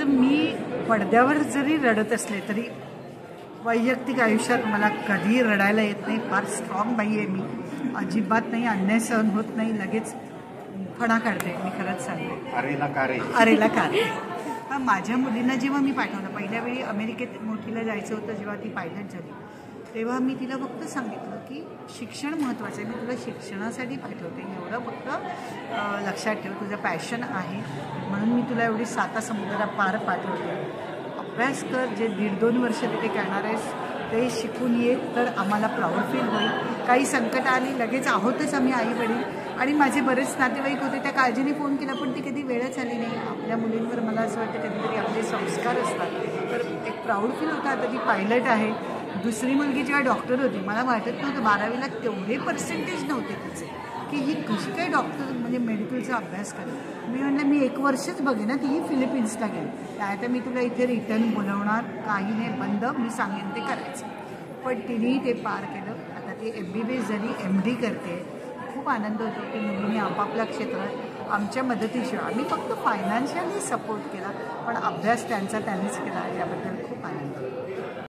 मी पडद्यावर जरी रडत असले तरी वैयक्तिक आयुष्यात मला कधी रडायला येत नाही. फार स्ट्रॉंग बाई आहे मी, अजिबात नाही, अन्याय सहन होत नाही, लगेच फणा काढते. मी खरंच सांगते, अरेला कारे. माझ्या मुलींना जेव्हा मी पाठवलं, पहिल्या वेळी अमेरिकेत मोठीला जायचं होतं, जेव्हा ती पायलट झाली तेव्हा मी तिला फक्त सांगितलं की शिक्षण महत्त्वाचं आहे, मी तुला शिक्षणासाठी पाठवते, एवढं फक्त लक्षात ठेव, तुझं पॅशन आहे म्हणून मी तुला एवढी सातासमुद्रा पार पाठवते. अभ्यास कर, जे 1.5-2 वर्ष तिथे करणार आहेस ते शिकून ये, तर आम्हाला प्राऊड फील होईल. काही संकट आली लगेच आहोतच आम्ही आई वडील, आणि माझे बरेच नातेवाईक होते, त्या काळजीने फोन केला पण ती कधी वेळच आली नाही. आपल्या मुलींवर मला असं वाटतं कधीतरी आपले संस्कार असतात, तर एक प्राऊड फील होता. आता ती पायलट आहे. दुसरी मुलगी जेव्हा डॉक्टर होती, मला वाटत नव्हतं 12वीला तेवढे पर्सेंटेज नव्हते तिचे की ही कशी काय डॉक्टर म्हणजे मेडिकलचा अभ्यास करेल. मी म्हटलं मी 1 वर्षच बघेन ना, तीही फिलिपिन्सला गेली, आता मी तुला इथे रिटर्न बोलवणार, काही नाही, बंद, मी सांगेन ते करायचं. पण तिनेही ते पार केलं. आता ती MBBS झाली, MD करते. खूप आनंद होतो की मुलींनी आपापल्या क्षेत्रात आमच्या मदतीशिवाय, आम्ही फक्त फायनान्शियली सपोर्ट केला, पण अभ्यास त्यांचा त्यांनीच केला, याबद्दल खूप आनंद होतो.